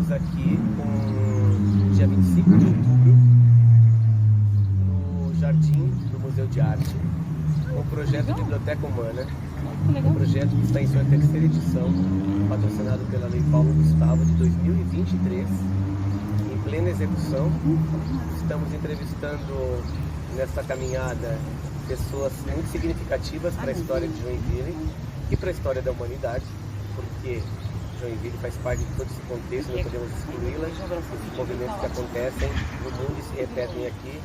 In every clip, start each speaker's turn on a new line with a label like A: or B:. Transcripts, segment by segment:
A: estamos aqui com dia 25 de outubro no Jardim do Museu de Arte, com o projeto Biblioteca Humana, um projeto que está em sua terceira edição, patrocinado pela Lei Paulo Gustavo de 2023, em plena execução. Estamos entrevistando nessa caminhada pessoas muito significativas para a história de Joinville e para a história da humanidade, porque Joinville faz parte de todo esse contexto, não podemos excluí-la. Os movimentos que acontecem no mundo e se repetem aqui.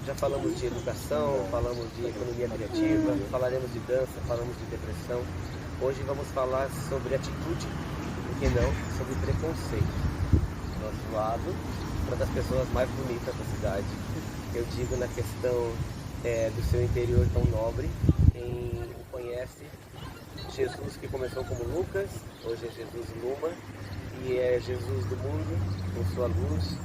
A: Já falamos de educação, falamos de economia criativa, falaremos de dança, falamos de depressão. Hoje vamos falar sobre atitude, por que não, sobre preconceito. Do nosso lado, uma das pessoas mais bonitas da cidade. Eu digo na questão do seu interior tão nobre. Quem o conhece, Jesus que começou como Lucas, hoje é Jesus Luma, e é Jesus do mundo, com sua luz,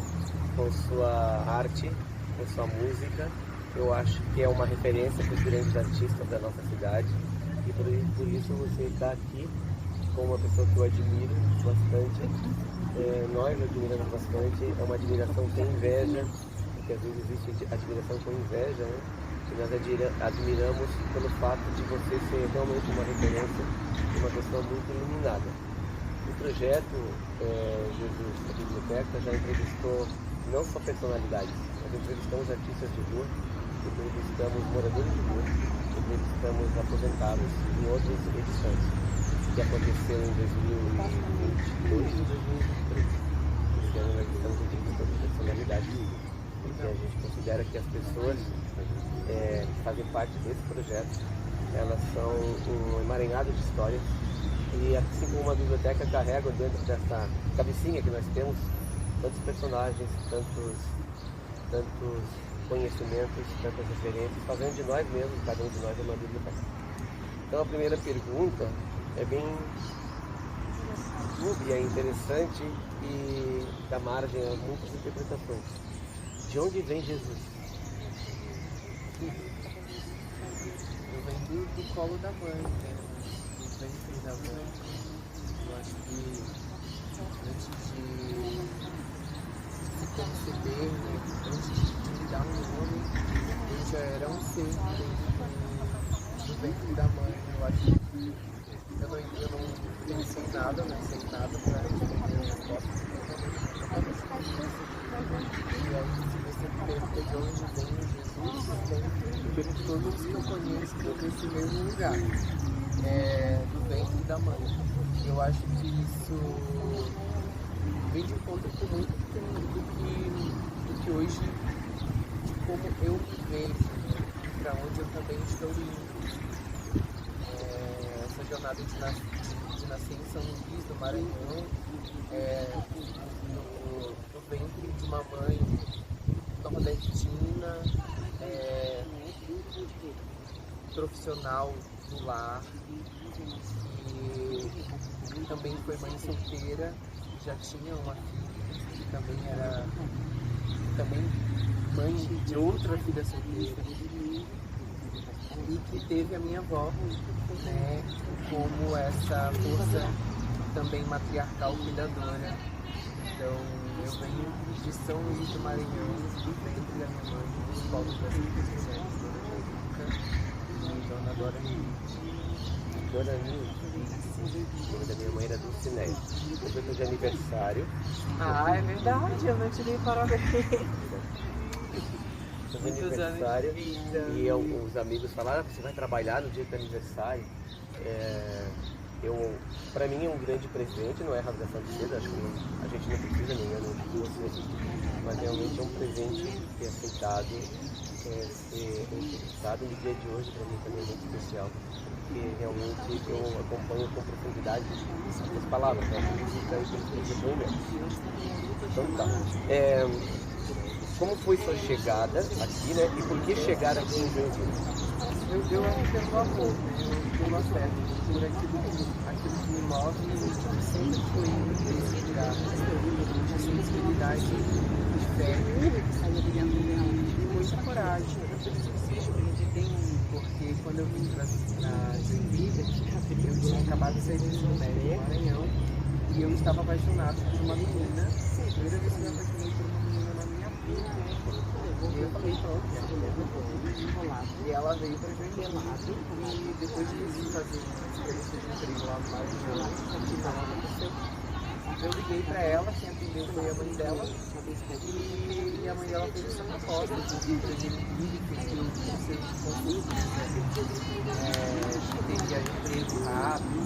A: com sua arte, com sua música. Eu acho que é uma referência para os grandes artistas da nossa cidade, e por isso você está aqui com uma pessoa que eu admiro bastante. Nós admiramos bastante, é uma admiração sem inveja, porque às vezes existe admiração com inveja, né? E nós admiramos pelo fato de você ser realmente uma referência e uma pessoa muito iluminada. O projeto Jesus da Biblioteca já entrevistou não só personalidades, nós entrevistamos artistas de rua, entrevistamos moradores de rua, entrevistamos aposentados em outras edições, que aconteceu em 2022 e 2023. Esse ano nós estamos entrevistando personalidades, porque a gente considera que as pessoas que fazem parte desse projeto, elas são um emaranhado de histórias, e assim como uma biblioteca carrega dentro dessa cabecinha que nós temos tantos personagens, tantos conhecimentos, tantas referências, fazendo de nós mesmos, cada um de nós é uma biblioteca. Então a primeira pergunta é bem dúbia, interessante e dá margem a muitas interpretações. De onde vem Jesus?
B: Eu venho do colo da mãe, né? Do ventre da mãe. Eu acho que antes de se conceber, né? Antes de me dar um nome, eu já era um ser dentro do ventre da mãe. Eu acho que eu não pensei nada, não sei nada para responder as respostas. E aí, se você pergunta de onde vem Jesus, vem todos que eu conheço desse mesmo lugar, do ventre da mãe. Eu acho que isso vem de encontro com muito do que hoje, de como eu me vejo, né? Para onde eu também estou indo. Essa jornada de nascer em São Luís, do Maranhão, no ventre de uma mãe nordestina, profissional do lar, que também foi mãe solteira, já tinha uma filha, que também era mãe de outra filha solteira, e que teve a minha avó, né, como essa força também matriarcal cuidadora. Então eu venho de São Luís do Maranhão, do ventre da minha mãe, dos polos das filhas, Dona Dora Nilde.
A: Dona Nilde, o nome da minha mãe era Dulcinea. Eu fui de aniversário.
B: Ah, é verdade, eu não te dei parabéns.
A: Foi de aniversário e os amigos falaram: você vai trabalhar no dia do aniversário? Para mim é um grande presente, não é rasgação de seda, acho que a gente não precisa nem eu, nem você, mas realmente é um presente ter aceitado, ser entrevistado no dia de hoje. Para mim também é muito especial, porque realmente eu acompanho com profundidade as palavras, né? A música e o depoimento. Então tá. Como foi sua chegada aqui, né? E por que chegar aqui em Joinville?
B: Eu acho que é do amor, eu tenho afeto por aquilo que me move, e sempre fui nesse lugar de sensibilidade, de fé, e muita coragem. Porque quando eu vim para Joinville, eu tinha acabado de sair do ensino médio no Maranhão, E eu estava apaixonado por uma menina. Primeira vez que eu me apaixonei por uma menina na minha vida. E eu falei, pronto, e ela veio pra Joinville. E depois de fazer uma experiência de emprego lá no Maranhão, eu liguei pra ela, quem atendeu foi a mãe dela. E a mãe dela fez essa proposta de trazer um filho que eu teria emprego rápido,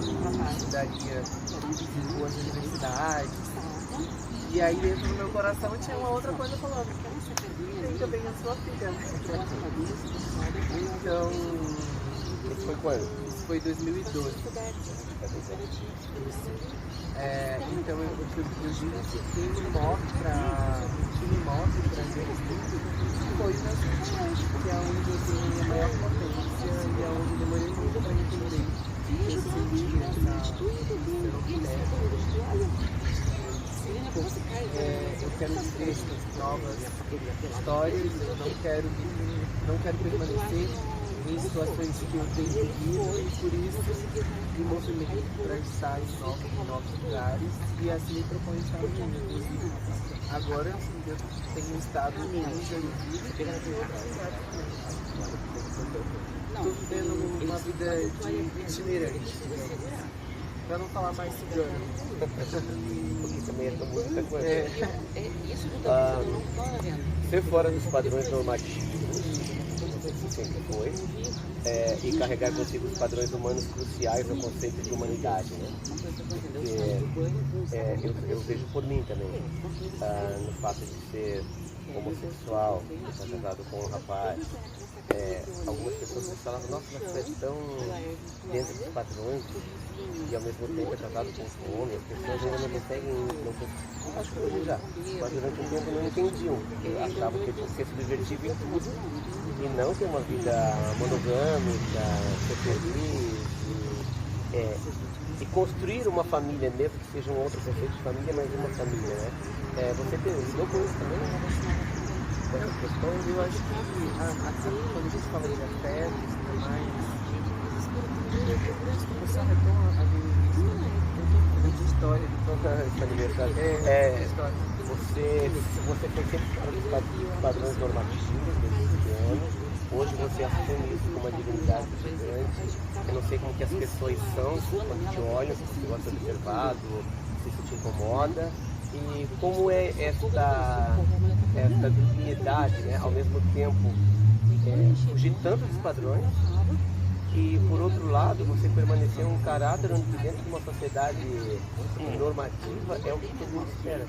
B: estudaria em boas universidades. E aí dentro do meu coração tinha uma outra coisa falando, tem também a sua filha. Então,
A: Isso foi quando?
B: isso foi 2012. Então eu fiquei no imóvel pra gente, foi na cidade, que é onde eu tenho a minha maior potência e é onde eu demorei muito pra entender que eu sentia essa mulher. Eu quero viver novas histórias, eu não quero permanecer em situações que eu tenho vivido e por isso me movimento para estar em novos lugares e assim me proponho estar no mundo. Inclusive, agora eu tenho estado em Joinville. Estou vivendo uma vida de itinerante, para não falar mais cigano.
A: Porque também é muita coisa. Ser fora dos padrões normativos, sempre foi, e carregar consigo os padrões humanos cruciais ao conceito de humanidade, né? Porque eu vejo por mim também, no fato de ser homossexual, de estar casado com um rapaz. Algumas pessoas falavam, nossa, mas você é tão dentro dos padrões e ao mesmo tempo é casado com um homem, as pessoas ainda não conseguem, acho que hoje já, mas durante um tempo não entendiam, achavam que eu tinha que ser subvertido em tudo e não ter uma vida monogâmica, ser feliz e construir uma família, mesmo que seja um outro conceito de família, mas uma família, né? Você lidou com isso também? Essas questões?
B: Eu acho que quando a gente fala de afeto e tudo mais, eu só retorno a minha história
A: Esse aniversário. Você foi sempre fora dos padrões normativos desse ano. Hoje você assume isso como uma divindade gigante. Eu não sei como que as pessoas são quando te olham, se você gosta de observado, se isso te incomoda. E como é esta dubiedade, né? Ao mesmo tempo fugir tanto dos padrões e, por outro lado, você permanecer um caráter onde dentro de uma sociedade normativa é o que todo mundo espera.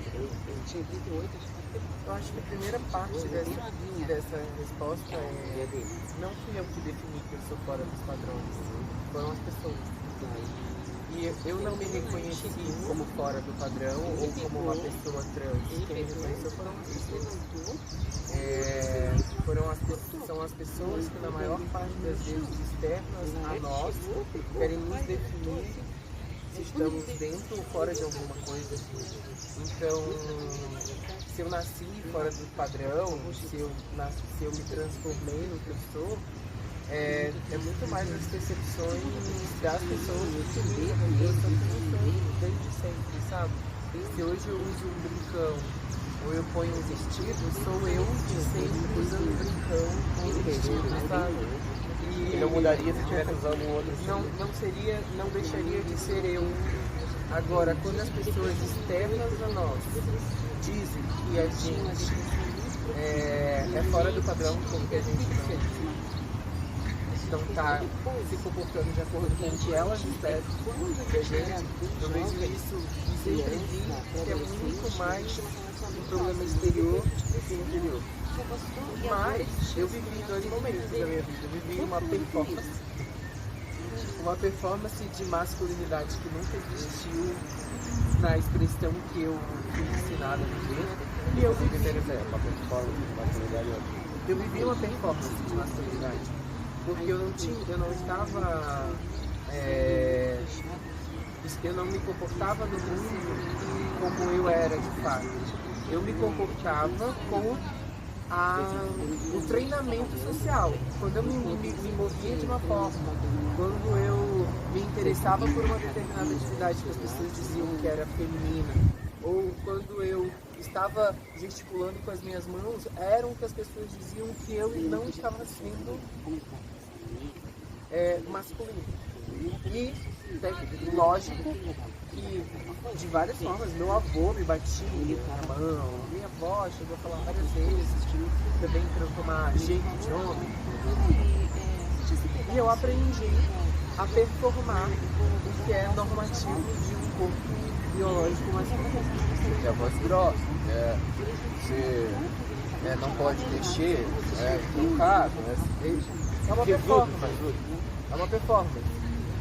B: Eu acho que a primeira parte dessa resposta não fui eu que defini que eu sou fora dos padrões, foram as pessoas. E eu não me reconheci como fora do padrão ou como uma pessoa trans. Quem me reconheceu foram as pessoas. São as pessoas que na maior parte das vezes externas a nós querem nos definir se estamos dentro ou fora de alguma coisa. Então, se eu nasci fora do padrão, se eu me transformei no que eu sou, é muito mais as percepções das pessoas que eu sou desde sempre, sabe? Se hoje eu uso um brincão ou eu ponho um vestido, sou eu de sempre usando brincão com um vestido, sabe?
A: E não mudaria se estivesse usando um outro.
B: Não deixaria de ser eu. Agora, quando as pessoas externas a nós dizem que a gente é fora do padrão, porque a gente não está se comportando de acordo com o que elas esperam da gente, eu vejo isso e sempre vi que é muito mais um problema exterior do que interior. Mas eu vivi dois momentos da minha vida. Eu vivi uma performance de masculinidade que nunca existiu na expressão que eu fui ensinada a viver. E eu vivi
A: uma performance de masculinidade.
B: Eu vivi uma performance de masculinidade. Porque eu não me comportava no mundo como eu era de fato. Eu me comportava com o treinamento social. Quando eu me movia de uma forma, quando eu me interessava interessava por uma determinada atividade que as pessoas diziam que era feminina, ou quando eu estava gesticulando com as minhas mãos, eram que as pessoas diziam que eu não estava sendo masculino. E lógico que de várias formas, meu avô me batia na mão, minha avó chegou a falar várias vezes também para eu tomar jeito de homem. E eu aprendi a performar o que é normativo de um corpo biológico masculino.
C: É a voz grossa, você não pode mexer, trocar,
B: é uma performance. É uma performance.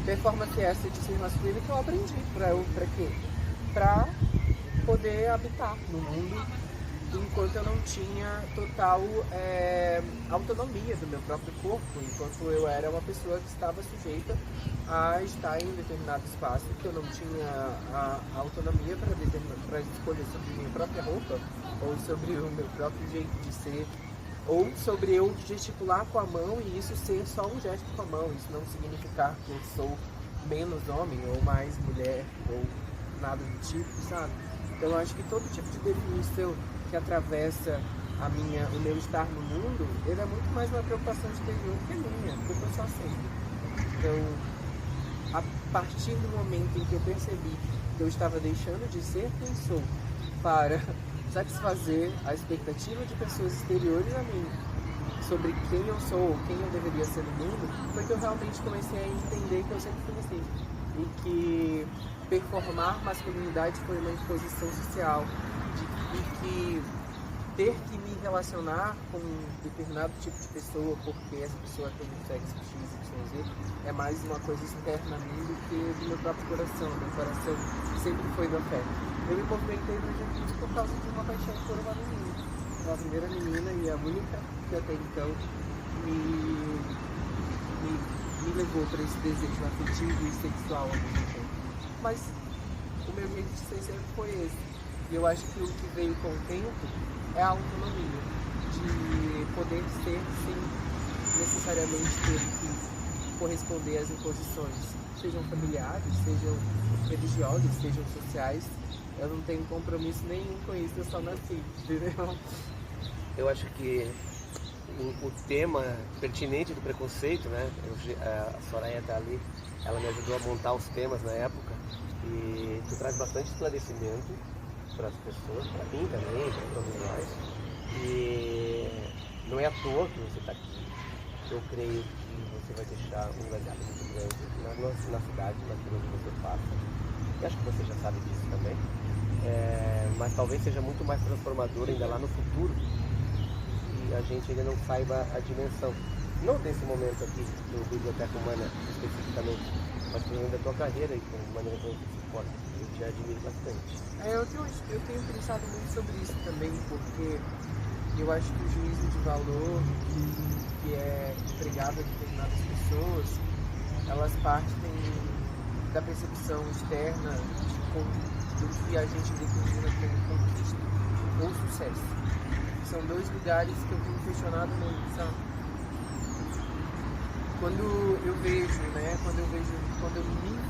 B: Performance essa de ser masculino que eu aprendi. Pra quê? Pra poder habitar no mundo enquanto eu não tinha total autonomia do meu próprio corpo, enquanto eu era uma pessoa que estava sujeita a estar em determinado espaço, que eu não tinha a autonomia para escolher sobre minha própria roupa, ou sobre o meu próprio jeito de ser, ou sobre eu gesticular com a mão e isso ser só um gesto com a mão, isso não significar que eu sou menos homem ou mais mulher ou nada do tipo, sabe? Então eu acho que todo tipo de definição que atravessa o meu estar no mundo, ele é muito mais uma preocupação exterior que a minha, porque eu sou assim. Então, a partir do momento em que eu percebi que eu estava deixando de ser quem sou para satisfazer a expectativa de pessoas exteriores a mim sobre quem eu sou, quem eu deveria ser no mundo, foi que eu realmente comecei a entender que eu sempre fui assim. E que performar masculinidade foi uma imposição social. E que ter que me relacionar com um determinado tipo de pessoa porque essa pessoa tem um sexo X, Y, Z, é mais uma coisa externa a mim do que do meu próprio coração. Meu coração sempre foi do afeto. Eu me movimentei no jiu-jitsu por causa de uma paixão por uma menina. A primeira menina e a única que até então me levou para esse desejo afetivo e sexual ao mesmo tempo. Mas o meu jeito de ser sempre foi esse. E eu acho que o que veio com o tempo é a autonomia, de poder ser sem necessariamente ter que corresponder às imposições, sejam familiares, sejam religiosas, sejam sociais. Eu não tenho compromisso nenhum com isso, eu só nasci, entendeu?
A: Eu acho que o tema pertinente do preconceito, né? A Soraya está ali, ela me ajudou a montar os temas na época e tu traz bastante esclarecimento para as pessoas, para mim também, para todos nós. E não é à toa que você está aqui. Eu creio que você vai deixar um legado muito grande na cidade, naquilo que você passa. E acho que você já sabe disso também. Mas talvez seja muito mais transformador ainda lá no futuro. E a gente ainda não saiba a dimensão. Não desse momento aqui do Biblioteca Humana especificamente, mas também da tua carreira e com maneira como você se porta. Eu te admiro bastante.
B: Eu tenho pensado muito sobre isso também, porque eu acho que o juízo de valor que é empregado a determinadas pessoas, elas partem da percepção externa do que a gente determina como conquista ou sucesso. São dois lugares que eu tenho questionado muito, sabe? Quando eu me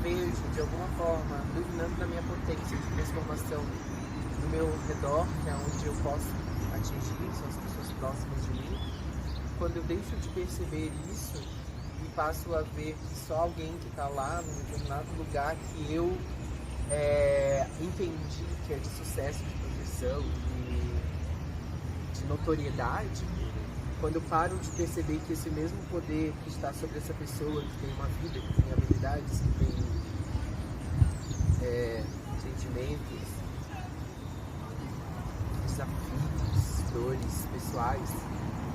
B: vejo de alguma forma dominando da minha potência de transformação no meu redor, que é onde eu posso atingir, são as pessoas próximas de mim, quando eu deixo de perceber isso e passo a ver que só alguém que está lá num determinado lugar que eu entendi que é de sucesso, de projeção, de notoriedade, quando eu paro de perceber que esse mesmo poder que está sobre essa pessoa, que tem uma vida, que tem habilidades, que tem sentimentos, desafios, dores pessoais,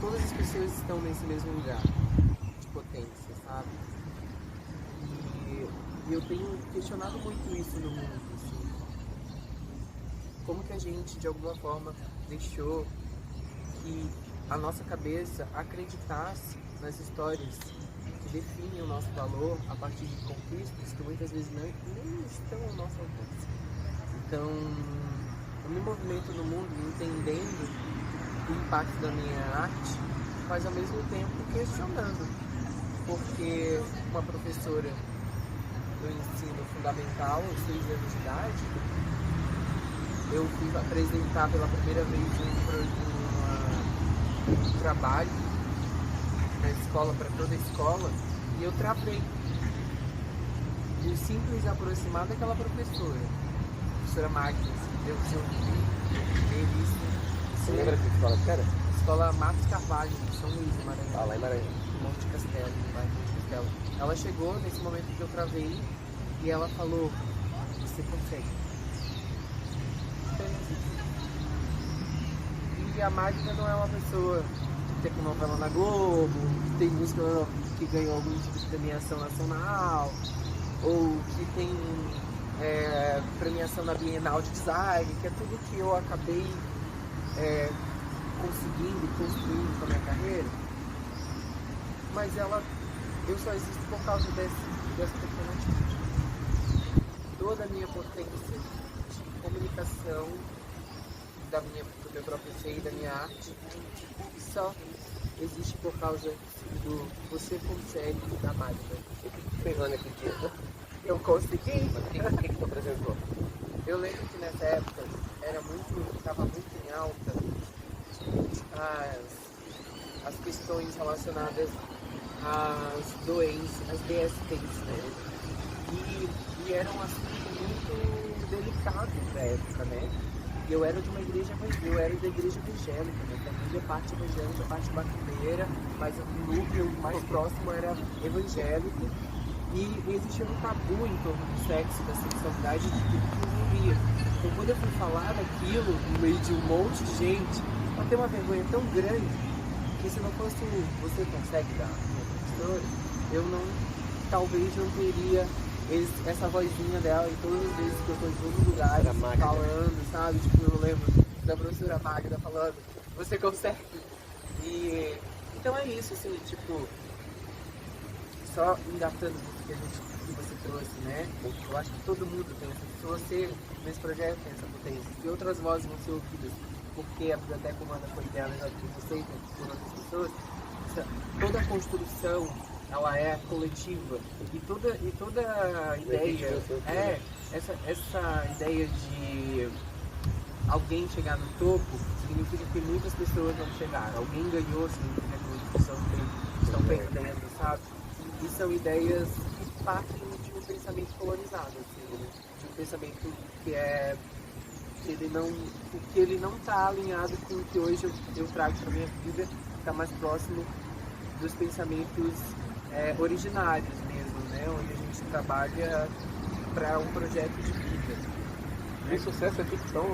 B: todas as pessoas estão nesse mesmo lugar de potência, sabe? E eu tenho questionado muito isso no mundo, assim. Como que a gente, de alguma forma, deixou que a nossa cabeça acreditasse nas histórias que definem o nosso valor a partir de conquistas que muitas vezes nem estão ao nosso alcance. Então, eu me movimento no mundo entendendo o impacto da minha arte, mas ao mesmo tempo questionando, porque uma professora do ensino fundamental, aos 6 anos de idade, eu fui apresentar pela primeira vez um trabalho na escola, para toda a escola, e eu travei. E o simples aproximar daquela professora Magda, deu o seu delícia.
A: Você lembra que escola que era?
B: Escola Matos Carvalho, em São Luís, em Maranhão.
A: Ah, lá em Maranhão.
B: Monte Castelo, no bairro Monte Castelo. Ela chegou nesse momento que eu travei e ela falou: você consegue. E a Magda não é uma pessoa que tem novela na Globo, que tem música que ganhou algum tipo de premiação nacional, ou que tem premiação na Bienal de Design, que é tudo que eu acabei conseguindo e construindo com a minha carreira. Mas eu só existo por causa dessa pequena atitude. Toda a minha potência de comunicação do meu próprio ser e da minha arte só existe por causa do você consegue da Magda.
A: Eu fico ferrando aqui dia.
B: Eu consegui.
A: Mas o que tu apresentou?
B: Eu lembro que nessa época estava muito em alta as questões relacionadas às doenças, às DSTs, né? E era um assunto muito delicado na época, né? E eu era da igreja evangélica, minha família parte evangélica, parte macumbeira, mas o núcleo mais próximo era evangélico. E existia um tabu em torno do sexo, da sexualidade, de tudo que eu vivia. Então, quando eu fui falar daquilo, no meio de um monte de gente, eu tenho uma vergonha tão grande que se não fosse você consegue dar minha professora, eu talvez não teria essa vozinha dela em todas as vezes que eu estou em todos os lugares falando, sabe? Tipo, eu lembro da professora Magda falando, você consegue. E então é isso, assim, tipo, só engatando que você trouxe, né? Eu acho que todo mundo tem essa. Se você, nesse projeto, tem essa potência, e outras vozes vão ser ouvidas, porque a Biblioteca Humana foi idealizada por você e por outras pessoas, toda a construção, ela é coletiva. E toda ideia, essa ideia de alguém chegar no topo, significa que muitas pessoas não chegaram. Alguém ganhou, significa que muitas pessoas estão perdendo, sabe? E são ideias que partem de um pensamento colonizado, assim, né? De um pensamento que ele não está alinhado com o que hoje eu trago para minha vida, está mais próximo dos pensamentos originários mesmo, né? Onde a gente trabalha para um projeto de vida.
A: E o sucesso é tudo tão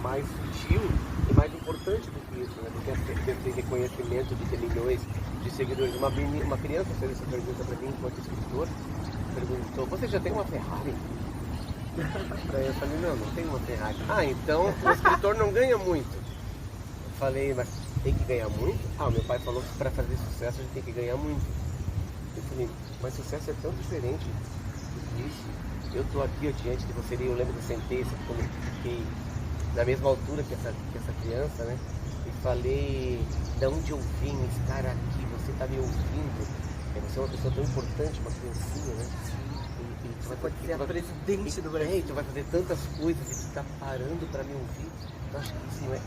A: mais sutil e mais importante do que isso, né? Do que esse reconhecimento de ter milhões de seguidores. Uma criança fez essa pergunta para mim enquanto escritor, perguntou: você já tem uma Ferrari? Eu falei: não tenho uma Ferrari. Ah, então o escritor não ganha muito. Eu falei: mas tem que ganhar muito? Ah, meu pai falou que para fazer sucesso a gente tem que ganhar muito. Eu falei: mas sucesso é tão diferente do que isso. Eu estou aqui diante de você, eu lembro que eu sentei, fiquei na mesma altura que essa criança, né? E falei: de onde eu vim estar aqui? Você está me ouvindo? Você é uma pessoa tão importante, uma criancinha, né? E
B: você pode ser a presidente do Brasil.
A: E tu vai fazer tantas coisas e tu está parando para me ouvir. Eu acho que isso não é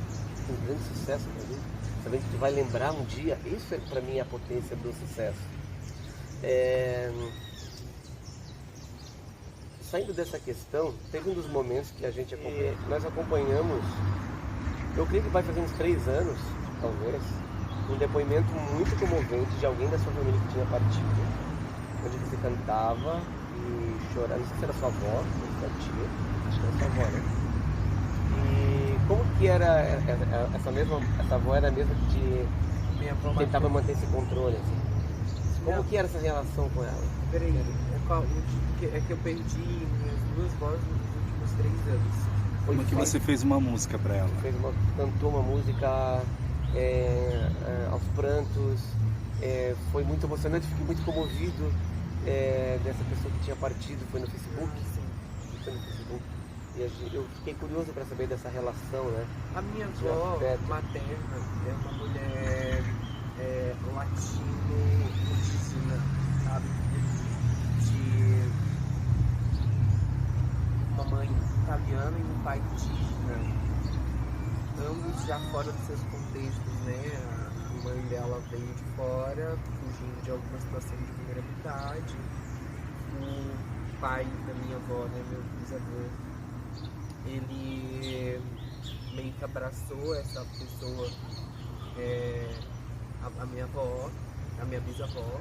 A: um grande sucesso para mim. Sabendo que tu vai lembrar um dia, isso é para mim a potência do sucesso. Saindo dessa questão, teve um dos momentos que a gente acompanhou, nós acompanhamos, eu creio que vai fazer uns 3 anos, talvez, um depoimento muito comovente de alguém da sua família que tinha partido, onde você cantava e chorava, não sei se era sua avó, ou sua tia, acho que era sua avó, né? E como que era, essa avó era a mesma que tentava manter esse controle, assim? Como que era essa relação com ela?
B: Peraí, é que eu perdi minhas 2 vozes nos últimos 3 anos.
D: Como que você fez uma música para ela?
A: Cantou uma música aos prantos, foi muito emocionante, fiquei muito comovido dessa pessoa que tinha partido, foi no Facebook. Foi no Facebook. E eu fiquei curioso para saber dessa relação, né?
B: A minha avó materna é uma mulher latino-indígena, sabe? italiano e um pai indígena, ambos já fora dos seus contextos, né? A mãe dela veio de fora, fugindo de alguma situação de vulnerabilidade. O pai da minha avó, né, meu bisavô, ele meio que abraçou essa pessoa, a minha avó, a minha bisavó,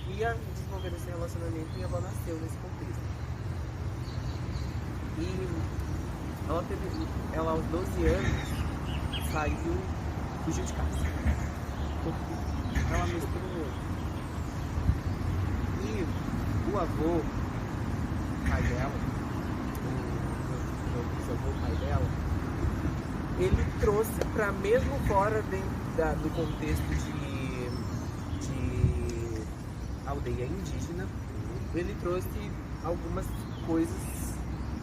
B: e desenvolvendo esse relacionamento, minha avó nasceu nesse contexto. E ela aos 12 anos fugiu de casa, porque ela misturou. E o avô, pai dela, meu bisavô, pai dela, ele trouxe para mesmo fora do contexto de aldeia indígena, ele trouxe algumas coisas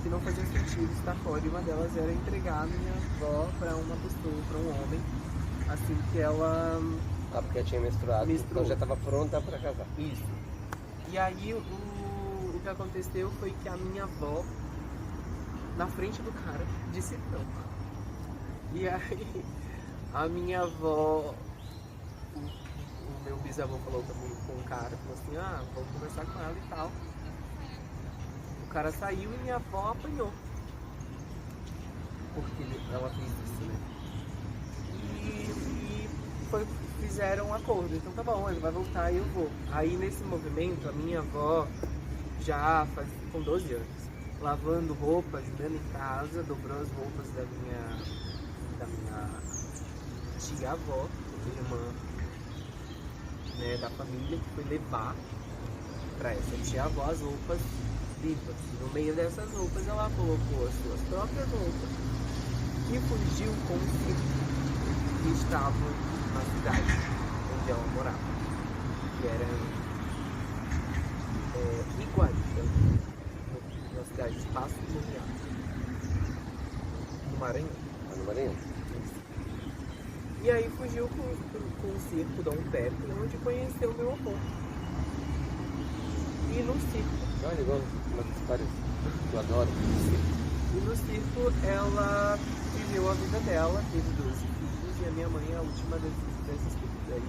B: que não faziam sentido estar fora, e uma delas era entregar a minha avó para uma pessoa, para um homem, assim que ela...
A: Ah, porque ela tinha menstruado,
B: menstruou.
A: então já estava pronta para casar.
B: Isso. E aí o que aconteceu foi que a minha avó, na frente do cara, disse não. E aí a minha avó, o meu bisavô falou com o cara, falou assim, vamos conversar com ela e tal. O cara saiu e minha avó apanhou, porque ela fez isso, né? E fizeram um acordo, então tá bom, ele vai voltar e eu vou. Aí nesse movimento, a minha avó, com 12 anos, lavando roupa, ajudando em casa, dobrou as roupas da minha tia-avó, irmã, né, da família, que foi levar para essa tia-avó as roupas limpas. No meio dessas roupas ela colocou as suas próprias roupas e fugiu com o filho que estavam na cidade onde ela morava, que era Iguarita, na cidade de Passo do Lumiar, no Maranhão.
A: No Maranhão?
B: E aí fugiu com o circo Dom Pepe, onde conheceu meu avô. E no circo...
A: Olha, igual umas histórias que eu adoro.
B: E no circo ela viveu a vida dela, teve 12 filhos, e a minha mãe é a última desses filhos. Aí,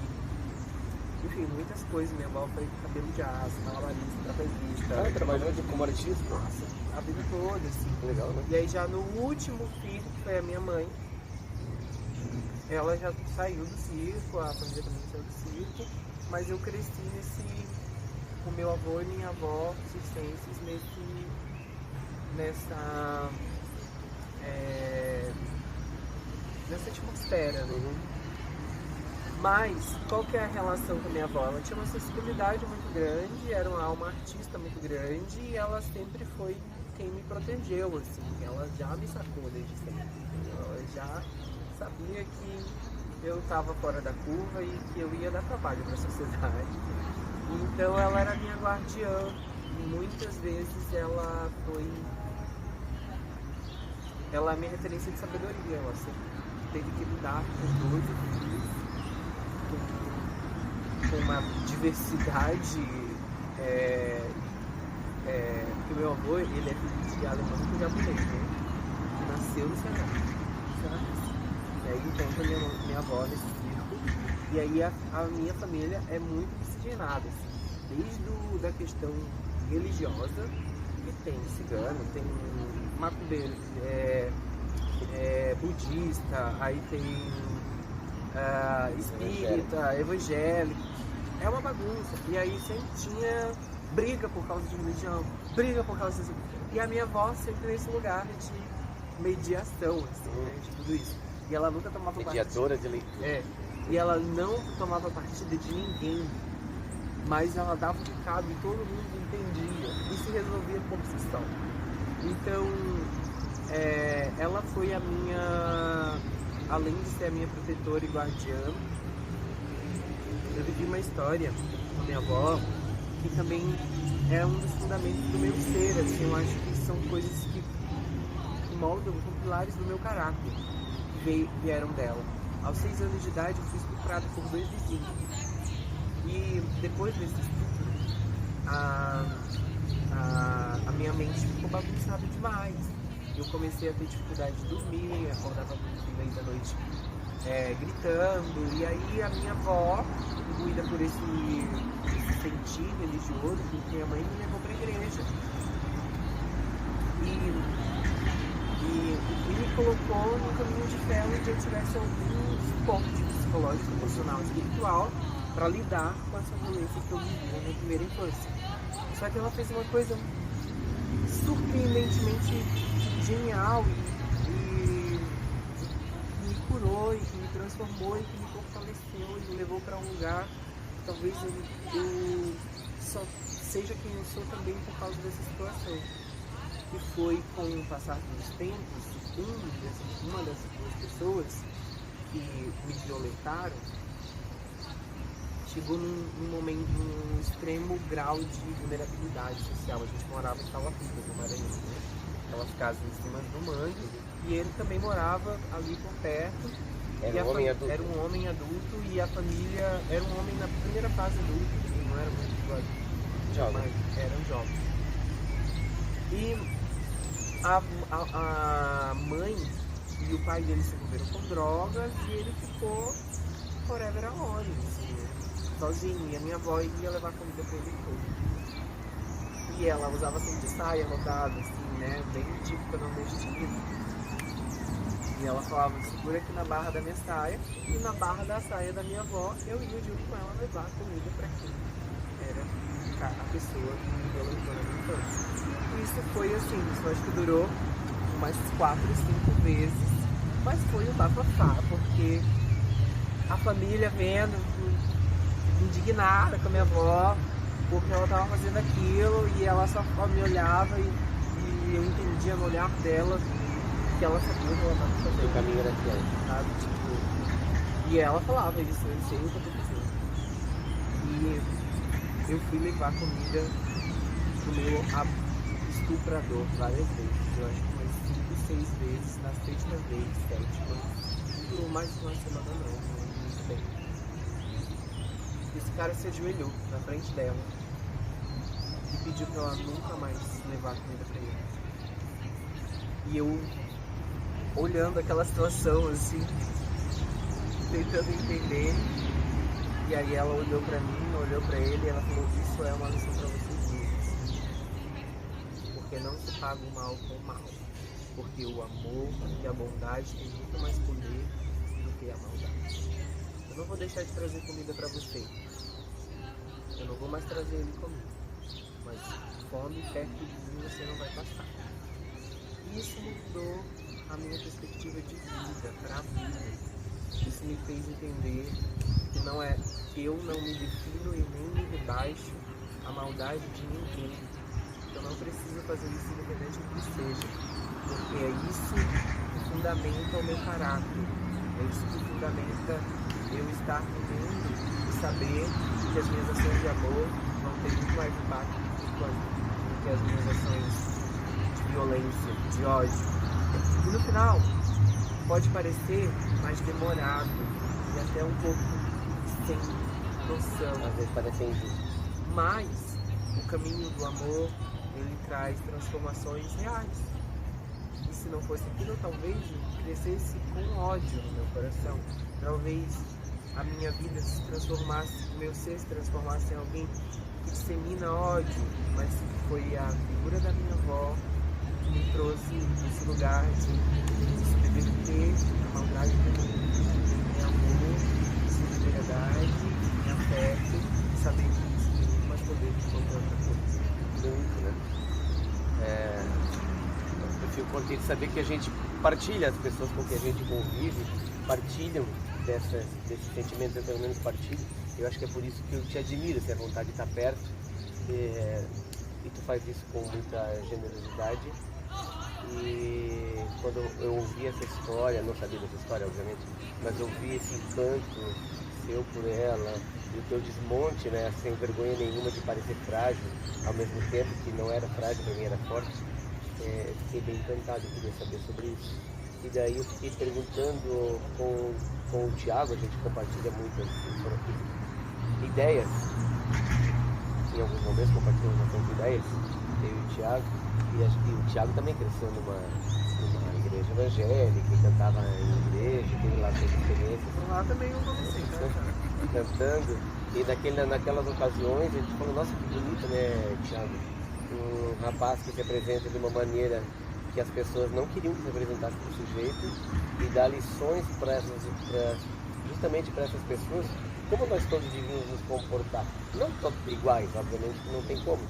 B: enfim, muitas coisas. Minha avó foi cabelo de aço, malabarista, trapezista.
A: Ela trabalhou como artista?
B: Nossa, a vida toda, assim.
A: Legal, né?
B: E aí já no último filho, que foi a minha mãe, ela já saiu do circo, a família também saiu do circo, mas eu cresci com meu avô e minha avó circenses nessa atmosfera, né?
A: Uhum.
B: Mas qual que é a relação com a minha avó? Ela tinha uma sensibilidade muito grande, era uma alma artista muito grande, e ela sempre foi quem me protegeu, assim. Ela já me sacou desde sempre. Ela já sabia que eu estava fora da curva e que eu ia dar trabalho para a sociedade. Então ela era minha guardiã. E muitas vezes ela é minha referência de sabedoria. Ela sempre teve que lidar com 12 filhos, com uma diversidade. Porque meu avô, ele é filho de alemão com japonês, né? Que nasceu no Ceará. E aí encontra minha avó nesse circo. E aí a minha família é muito miscigenada, assim, desde da questão religiosa, que tem cigano, tem macumbeiro, budista, aí tem espírita, evangélico. É uma bagunça. E aí sempre tinha briga por causa de religião, briga por causa de... E a minha avó sempre nesse lugar de mediação, assim, né, de tudo isso. E ela nunca tomava
A: Mediadora
B: partida.
A: de leitura.
B: E ela não tomava partida de ninguém, mas ela dava um recado e todo mundo entendia e se resolvia por si só. Então, ela foi a minha, além de ser a minha protetora e guardiã, eu vivi uma história com a minha avó que também é um dos fundamentos do meu ser, assim, eu acho que são coisas que moldam, são pilares do meu caráter, que vieram dela. Aos 6 anos de idade eu fui estuprada por 2 vizinhos. E depois desse estupro, a minha mente ficou bagunçada demais. eu comecei a ter dificuldade de dormir, acordava no meio da noite gritando, e aí a minha avó, imbuída por esse sentir religioso, minha mãe me levou para a igreja. E me colocou no caminho de fé onde eu tivesse algum suporte psicológico, emocional, espiritual para lidar com essa violência que eu vivi na minha primeira infância. Só que ela fez uma coisa surpreendentemente genial e me curou, e que me transformou, e que me fortaleceu e me levou para um lugar que talvez eu só seja quem eu sou também por causa dessa situação. Que foi, com o passar dos tempos, uma dessas duas pessoas que me violentaram chegou num momento, num extremo grau de vulnerabilidade social. A gente morava em Calapina, no Maranhão, né? Aquelas casas em cima do mangue, e ele também morava ali por perto.
A: Era
B: um homem adulto, e a família era um homem na primeira fase adulta, não era muito jovem, mas eram jovens. E a mãe e o pai dele se envolveram com drogas, e ele ficou forever alone, assim, sozinho. E a minha avó ia levar comida pra ele todo. E ela usava sempre saia rodada, assim, né, bem típica nordestina. E ela falava: segura aqui na barra da minha saia, e na barra da saia da minha avó eu ia junto com ela levar comida pra quem era a pessoa que me violentou na minha infância. Isso foi assim, isso acho que durou umas 4, 5 vezes, mas foi um bafafá, porque a família vendo, indignada com a minha avó, porque ela estava fazendo aquilo, e ela só me olhava e eu entendia no olhar dela que ela sabia o que ela estava fazendo.
A: O caminho era aquele,
B: sabe? Tipo, e ela falava isso: eu sei o que eu estou fazendo. E eu fui levar comida pro meu estuprador várias vezes, eu acho que umas 5, 6 vezes. Na 7ª vez, 7ª, não durou mais de uma semana não muito bem. Esse cara se ajoelhou na frente dela e pediu pra ela nunca mais levar comida pra ele. E eu, olhando aquela situação assim, tentando entender, e aí ela olhou pra mim, olhou pra ele, e ela falou: isso é uma lição pra vocês duas. Porque não se paga o mal com o mal. Porque o amor e a bondade têm muito mais poder do que a maldade. Eu não vou deixar de trazer comida pra você. Eu não vou mais trazer ele comigo. Mas fome perto de mim você não vai passar. Isso mudou a minha perspectiva de vida, pra vida. Isso me fez entender que não é que eu não me defino e nem me rebaixo a maldade de ninguém. Eu não preciso fazer isso independente do que seja, porque é isso que fundamenta o meu caráter, é isso que fundamenta eu estar no mundo e saber que as minhas ações de amor vão ter muito mais impacto do que as minhas ações de violência, de ódio. E no final, pode parecer mais demorado e até um pouco sem noção,
A: às vezes parece injusto,
B: mas o caminho do amor, ele traz transformações reais. E se não fosse aquilo, talvez eu crescesse com ódio no meu coração. Talvez a minha vida se transformasse, o meu ser se transformasse em alguém que dissemina ódio, mas foi a figura da minha avó que me trouxe nesse lugar de subverter a maldade do mundo, em amor, solidariedade, em afeto, e saber que isso tem muito mais poder do que qualquer outra coisa.
A: muito, né? Eu fico contente de saber que a gente partilha, as pessoas com quem a gente convive partilham desses sentimentos, eu pelo menos partilho. Eu acho que é por isso que eu te admiro, ter a vontade de estar perto, e tu faz isso com muita generosidade. E quando eu ouvi essa história, não sabia dessa história obviamente, mas ouvi esse encanto seu por ela, e o teu desmonte, né, sem vergonha nenhuma de parecer frágil, ao mesmo tempo que não era frágil, para mim era forte. Fiquei bem encantado, eu queria saber sobre isso. E daí eu fiquei perguntando com o Thiago, a gente compartilha muitas ideias, em alguns momentos compartilhamos bastante ideias, eu e o Thiago, e o Thiago também cresceu numa igreja evangélica, e cantava em igreja, teve lá suas experiências.
B: Lá também eu comecei
A: cantando, e naquelas ocasiões a gente falou, nossa, que bonito, né, Thiago? Um rapaz que se apresenta de uma maneira que as pessoas não queriam que se apresentasse para o sujeito e dá lições justamente para essas pessoas, como nós todos devíamos nos comportar. Não todos iguais, obviamente, que não tem como,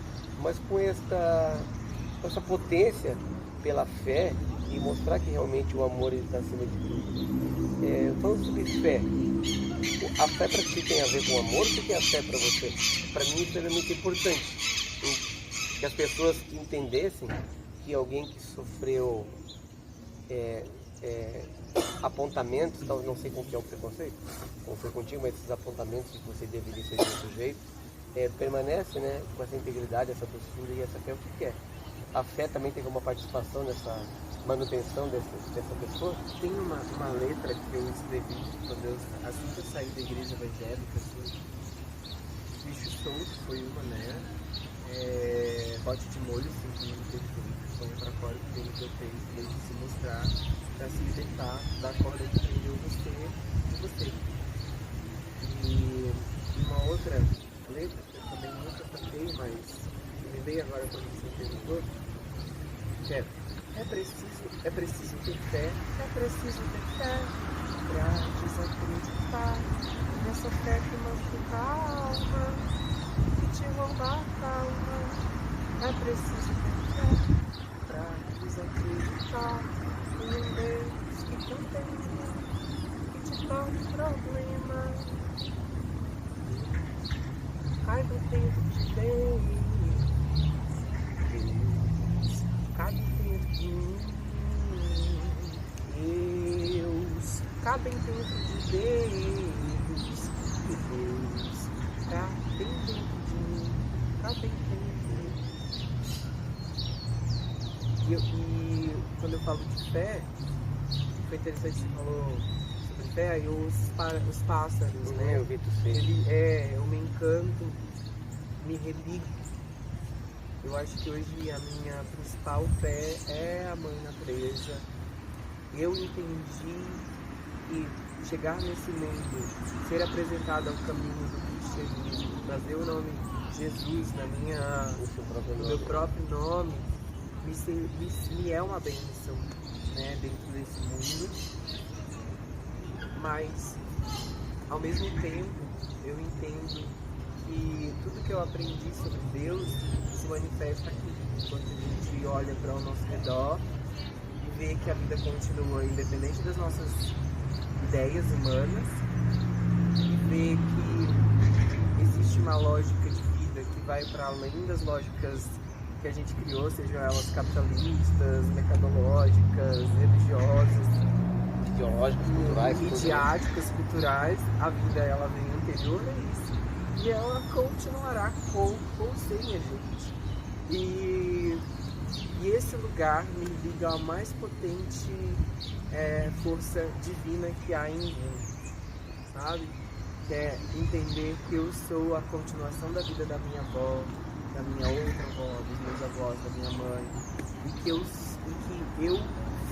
A: mas com essa potência pela fé e mostrar que realmente o amor está acima de tudo. Falando sobre fé, a fé para ti tem a ver com o amor? O que é a fé para você? Para mim isso é muito importante, que as pessoas entendessem que alguém que sofreu apontamentos, não sei com que é o preconceito, como foi contigo, mas esses apontamentos que você deveria ser de outro jeito, permanece, né, com essa integridade, essa postura e essa fé. O que é? A fé também teve uma participação nessa manutenção dessa pessoa?
B: Tem uma letra que eu escrevi assim que eu saí da igreja evangélica, assim, Bicho Solto foi uma, né? Bote de molho, assim, perfeito, sonho pra fora, que tem que eu tenho, desde se mostrar, pra se libertar da corda que prendeu você. E uma outra letra, que eu também nunca cantei, mas me veio agora quando você perguntou, que é preciso ter fé, pra desacreditar nessa fé que machuca a alma, que te rouba a calma. É preciso ter fé pra desacreditar em um Deus que contém, que te torna um problema. Caiba dentro de Deus, cabe dentro de mim. Deus, cabem dentro de Deus, cabem dentro de mim, cabem dentro. E quando eu falo de fé, foi interessante que você falou sobre fé, aí os pássaros, né?
A: Eu vi tu ser.
B: Eu me encanto, me religo. Eu acho que hoje a minha principal fé é a Mãe Natureza. Eu entendi que chegar nesse mundo, ser apresentado ao caminho do cristianismo, trazer o nome Jesus no meu próprio nome, me é uma bênção, né, dentro desse mundo. Mas, ao mesmo tempo, eu entendo que tudo que eu aprendi sobre Deus se manifesta aqui, quando a gente olha para o nosso redor e vê que a vida continua independente das nossas ideias humanas, e vê que existe uma lógica de vida que vai para além das lógicas que a gente criou, sejam elas capitalistas, mercadológicas, religiosas,
A: ideológicas,
B: midiáticas, culturais. A vida, ela vem anterior a isso e ela continuará com ou sem a gente. E esse lugar me liga à mais potente força divina que há em mim, sabe? Que é entender que eu sou a continuação da vida da minha avó, da minha outra avó, dos meus avós, da minha mãe, e que eu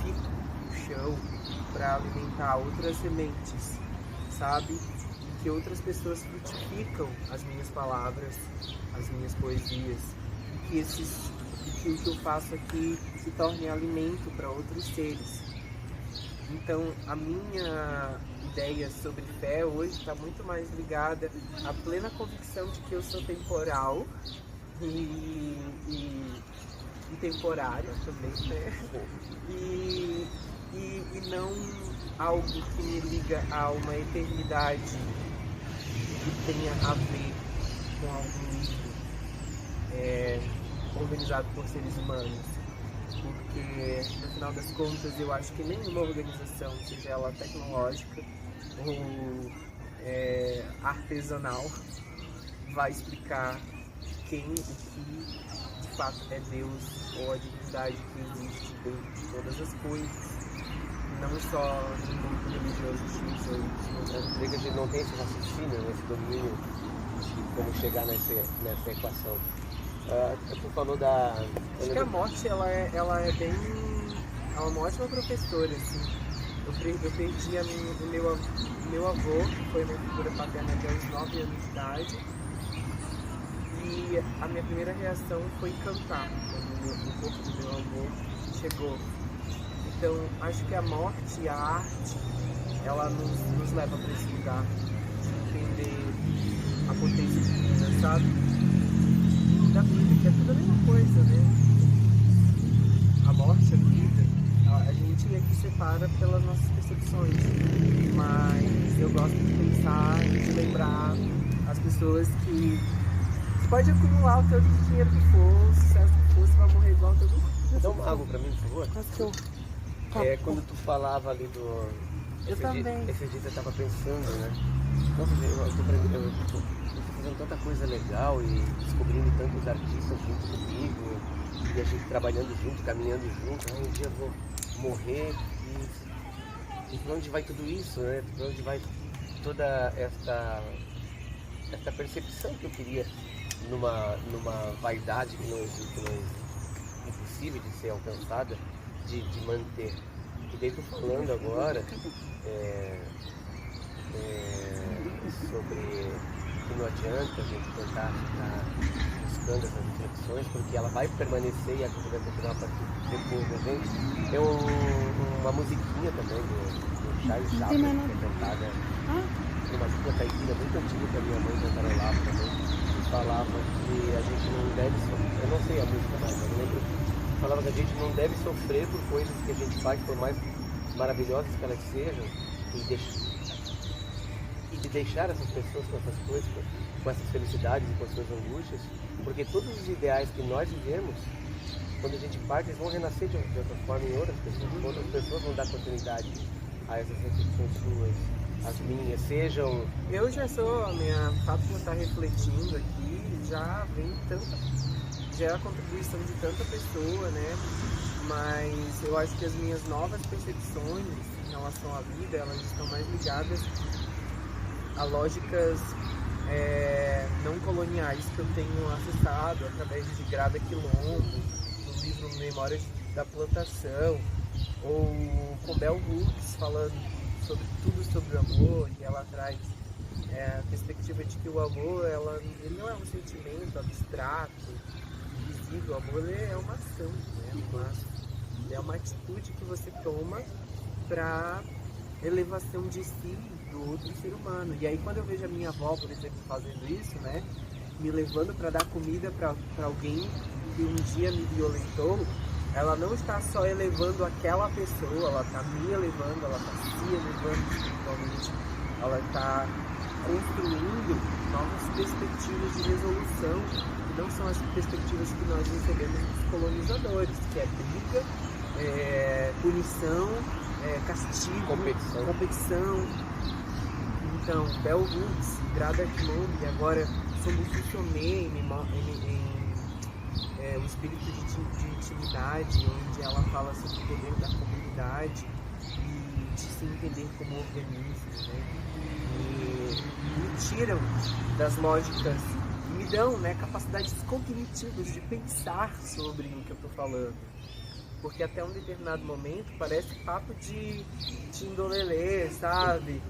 B: fico no chão para alimentar outras sementes, sabe? E que outras pessoas frutificam as minhas palavras, as minhas poesias, e que o que eu faço aqui se torne alimento para outros seres. Então, a minha ideia sobre fé hoje está muito mais ligada à plena convicção de que eu sou temporal e temporária também, né? E não algo que me liga a uma eternidade que tenha a ver com algum livro organizado por seres humanos. Porque, no final das contas, eu acho que nenhuma organização, seja ela tecnológica ou artesanal, vai explicar quem, o que de fato é Deus ou a divindade que existe dentro de todas as coisas, não só no mundo religioso X.
A: A gente não tem esse raciocínio, esse domínio de como chegar nessa equação. Tu falou da...
B: Acho que a morte, ela é bem... Ela é uma ótima professora, assim. Eu perdi o meu avô, que foi minha figura paterna até os 9 anos de idade. E a minha primeira reação foi cantar, quando o corpo do meu avô chegou. Então, acho que a morte e a arte, ela nos leva para esse lugar de entender a potência divina, sabe? E da vida, que é tudo a mesma coisa, né? A morte, a vida, a gente é que separa pelas nossas percepções. Mas eu gosto de pensar e de lembrar as pessoas que você pode acumular o tanto de dinheiro que for, o sucesso que for, você vai morrer igual todo mundo.
A: Dá uma água pra mim, por favor.
B: Tá.
A: Quando tu falava ali do...
B: também.
A: Esse dia eu tava pensando, né? Nossa, eu tô fazendo tanta coisa legal e descobrindo tantos artistas junto comigo, e a gente trabalhando junto, caminhando junto. Um dia eu vou morrer e pra onde vai tudo isso, né? Pra onde vai toda esta percepção que eu queria numa vaidade que não é impossível de ser alcançada, de manter. E daí tô falando agora sobre que não adianta a gente tentar ficar buscando essas reflexões, porque ela vai permanecer e a gente vai continuar a partir depois da gente. Tem uma musiquinha também do Charles Chaplin, que é cantada, uma música caipira muito antiga que a minha mãe cantarolava também, que falava que a gente não deve sofrer, eu não sei a música mais, mas eu lembro, falava que a gente não deve sofrer por coisas que a gente faz, por mais maravilhosas que elas sejam, e de deixar essas pessoas com essas coisas, com essas felicidades e com as suas angústias, porque todos os ideais que nós vivemos, quando a gente parte, eles vão renascer de outra forma em outras pessoas vão dar continuidade a essas reflexões suas, as minhas, sejam...
B: Eu já sou, a minha fato de estar refletindo aqui, já vem já é a contribuição de tanta pessoa, né? Mas eu acho que as minhas novas percepções em relação à vida, elas estão mais ligadas a lógicas não coloniais que eu tenho acessado através de Grada Quilombo, do livro Memórias da Plantação, ou com Bell Hooks falando sobre tudo sobre o amor, e ela traz a perspectiva de que o amor ele não é um sentimento abstrato, invisível. O amor é uma ação, né? É uma atitude que você toma para elevação de si do outro ser humano. E aí quando eu vejo a minha avó, por exemplo, fazendo isso, né, me levando para dar comida para alguém que um dia me violentou, ela não está só elevando aquela pessoa, ela está me elevando, ela está se elevando espiritualmente, ela está construindo novas perspectivas de resolução, que não são as perspectivas que nós recebemos dos colonizadores, que é briga, punição, castigo, competição. Então, Bell Hooks, Grada Quilombo, e agora Sambucu Somé, o espírito de intimidade, onde ela fala sobre o poder da comunidade e de se entender como organismo, né? E me tiram das lógicas, me dão, né, capacidades cognitivas de pensar sobre o que eu estou falando. Porque até um determinado momento parece papo de tindolelê, sabe?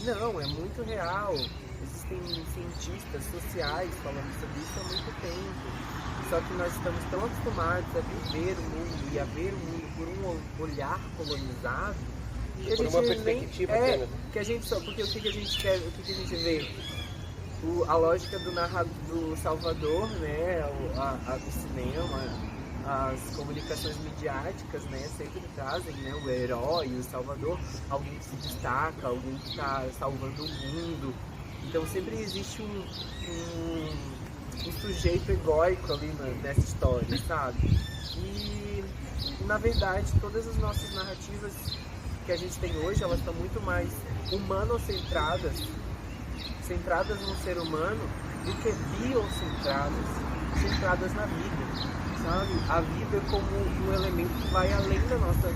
B: Não, é muito real. Existem cientistas sociais falando sobre isso há muito tempo. Só que nós estamos tão acostumados a viver o mundo e a ver o mundo por um olhar colonizado, que a gente
A: por uma perspectiva
B: que a gente só, porque o que a gente quer, o que a gente vê? A lógica do Salvador, né? O cinema, as comunicações midiáticas, né, sempre trazem, né, o herói, o salvador, alguém que se destaca, alguém que está salvando o mundo. Então sempre existe um sujeito egóico ali nessa história, sabe? E na verdade todas as nossas narrativas que a gente tem hoje, elas estão muito mais humanocentradas, centradas no ser humano, do que biocentradas, centradas na vida. Sabe? A vida como um elemento que vai além da nossa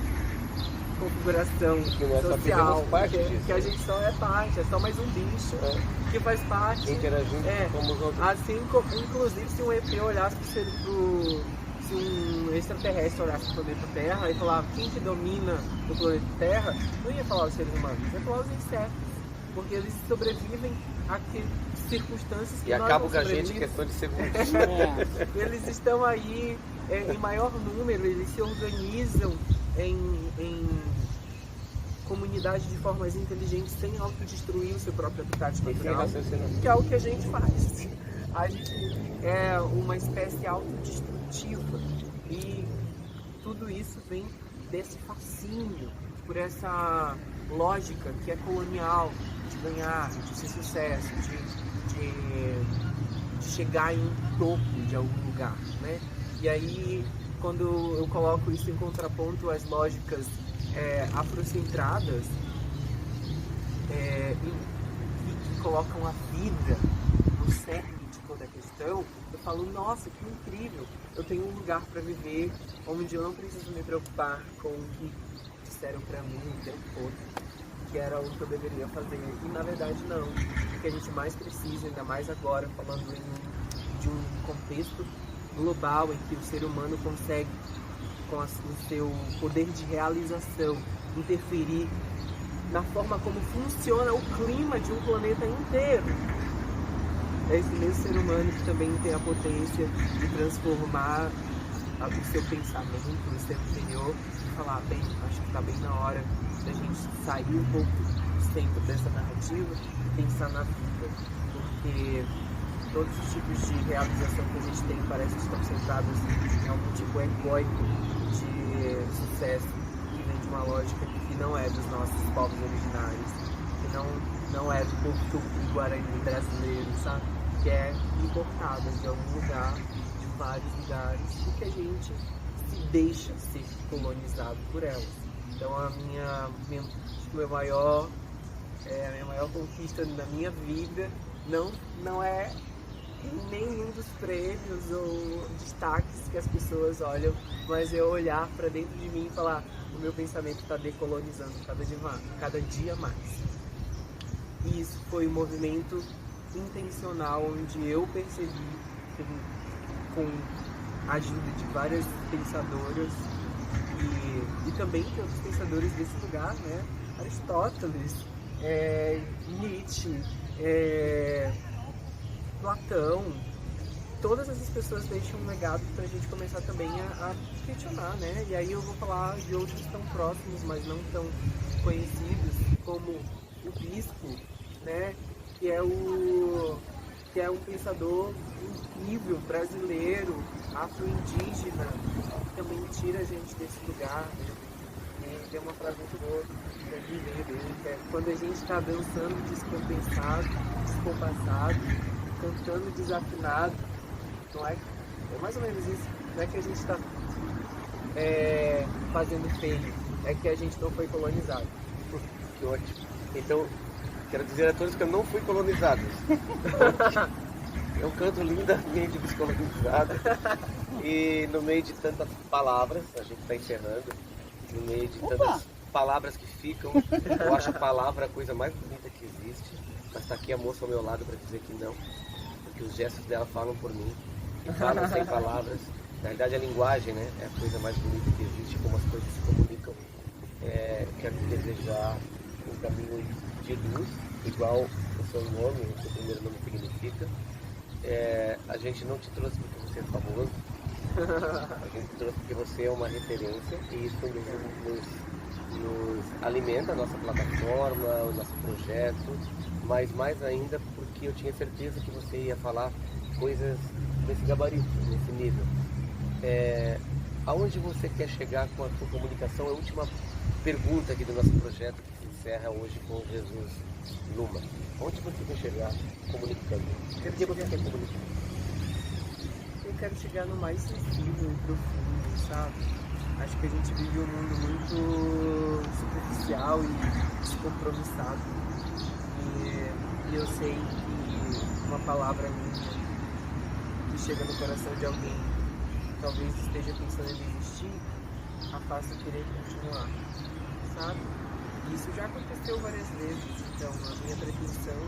B: configuração
A: Que nós só
B: social,
A: fizemos parte disso.
B: que a gente só é parte, é só mais um bicho que faz parte.
A: Interagindo como os outros.
B: Assim como, inclusive, se um ET olhasse se um extraterrestre olhasse para o planeta Terra e falava quem que domina o planeta Terra, não ia falar os seres humanos, ia falar os insetos, porque eles sobrevivem a circunstâncias que
A: E
B: nós
A: acabam
B: não
A: com a gente em
B: sobrevivemos.
A: questão de segundos.
B: Eles estão aí em maior número, eles se organizam em comunidade de formas inteligentes sem autodestruir o seu próprio habitat
A: E sem
B: natural,
A: raciocínio.
B: que é o que a gente faz. A gente é uma espécie autodestrutiva e tudo isso vem desse fascínio por essa lógica que é colonial, de ganhar, de ser sucesso, de chegar em um topo de algum lugar, né? E aí, quando eu coloco isso em contraponto às lógicas afrocentradas e que colocam a vida no cerne de toda a questão, eu falo, nossa, que incrível! Eu tenho um lugar para viver onde eu não preciso me preocupar com o que disseram para mim o tempo todo, que era o que eu deveria fazer. E na verdade não. O que a gente mais precisa, ainda mais agora, falando de um contexto global em que o ser humano consegue, com o seu poder de realização, interferir na forma como funciona o clima de um planeta inteiro. É esse mesmo ser humano que também tem a potência de transformar o seu pensamento, o seu interior, e falar, bem, acho que está bem na hora da gente sair um pouco do centro dessa narrativa e pensar na vida, porque todos os tipos de realização que a gente tem parece que estão centrados em algum tipo egóico de sucesso que vem de uma lógica que não é dos nossos povos originários, que não é do povo tupi-guarani brasileiro, sabe? Que é importada de algum lugar, de vários lugares, e que a gente se deixa ser colonizado por elas. Então a minha maior conquista na minha vida não é nenhum dos prêmios ou destaques que as pessoas olham, mas eu olhar para dentro de mim e falar, o meu pensamento está decolonizando cada dia mais. E isso foi um movimento intencional, onde eu percebi, com a ajuda de várias pensadoras e também de outros pensadores desse lugar, né? Aristóteles, Nietzsche, Platão, todas essas pessoas deixam um legado para a gente começar também a questionar, né? E aí eu vou falar de outros tão próximos, mas não tão conhecidos, como o Bispo, né? Que é um pensador incrível, brasileiro, afro-indígena, que também tira a gente desse lugar, né? E tem uma frase muito boa para viver dele, que é: quando a gente está dançando descompensado, descompassado, cantando desafinado, não é? É mais ou menos isso. Não é que a gente está fazendo feio, é que a gente não foi colonizado.
A: Que ótimo. Então, quero dizer a todos que eu não fui colonizado. Eu canto lindamente descolonizado. E no meio de tantas palavras, a gente está encerrando, no meio de tantas palavras que ficam, eu acho a palavra a coisa mais bonita que existe. Mas está aqui a moça ao meu lado para dizer que não, porque os gestos dela falam por mim, e falam sem palavras. Na verdade, a linguagem, né, é a coisa mais bonita que existe, como as coisas se comunicam. Quero te desejar um caminho de luz, igual o seu nome, o seu primeiro nome significa. A gente não te trouxe porque você é famoso, a gente te trouxe porque você é uma referência, e isso nos alimenta a nossa plataforma, o nosso projeto, mas mais ainda porque eu tinha certeza que você ia falar coisas nesse gabarito, nesse nível. Aonde você quer chegar com a sua comunicação? É a última pergunta aqui do nosso projeto, que se encerra hoje com Jesus Luma. Onde você quer chegar comunicando? O que você quer comunicar?
B: Eu quero chegar no mais sensível e profundo, sabe? Acho que a gente vive um mundo muito superficial e descompromissado. E eu sei que uma palavra minha que chega no coração de alguém que talvez esteja pensando em desistir, a faça querer continuar, sabe? E isso já aconteceu várias vezes, então a minha pretensão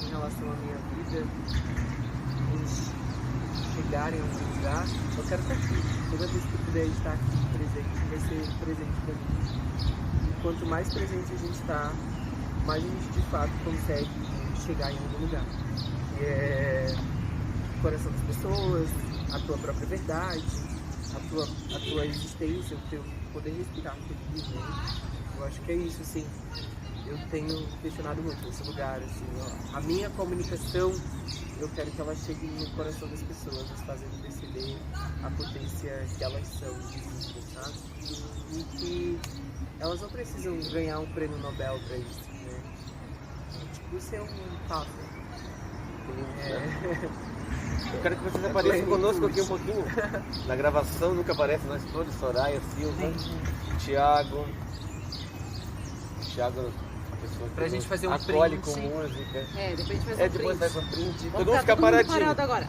B: em relação à minha vida, em chegar em algum lugar, eu quero estar aqui. Toda vez que eu puder estar aqui presente, vai ser presente para mim. E quanto mais presente a gente está, mais a gente de fato consegue chegar em algum lugar. Que é o coração das pessoas, a tua própria verdade, a tua existência, o teu poder respirar feliz, né? Eu acho que é isso, assim. Eu tenho questionado muito esse lugar, assim, ó. A minha comunicação, eu quero que ela chegue no coração das pessoas, nos fazendo perceber a potência que elas são, sabe? E que elas não precisam ganhar um prêmio Nobel pra isso, né? Tipo, isso é um papo.
A: Eu quero que vocês apareçam conosco aqui um pouquinho. Na gravação nunca aparece nós todos, Soraya, Silva, Thiago. Thiago, a pessoa que
B: pra gente fazer um
A: acolhe
B: print.
A: com música.
E: Depois a gente faz um
A: Depois
E: print.
A: vai com print.
E: Vamos
A: Todo mundo fica
E: todo mundo
A: paradinho.
E: parado agora.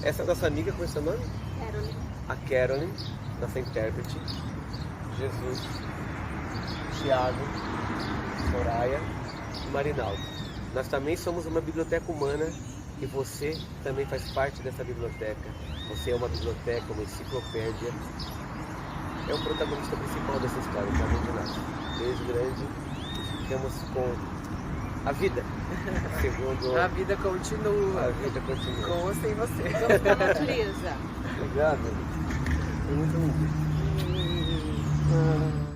A: Essa é a nossa amiga, qual é o seu nome?
E: Caroline.
A: A Caroline, nossa intérprete. Jesus, Thiago, Soraya e Marinaldo. Nós também somos uma biblioteca humana e você também faz parte dessa biblioteca. Você é uma biblioteca, uma enciclopédia. É o protagonista principal dessa história, também de nós. Beijo grande. Ficamos com a vida. Segundo
B: A vida continua.
A: a vida continua.
B: Com ou sem você.
E: Vamos pra natureza.
A: Obrigado. Muito bom.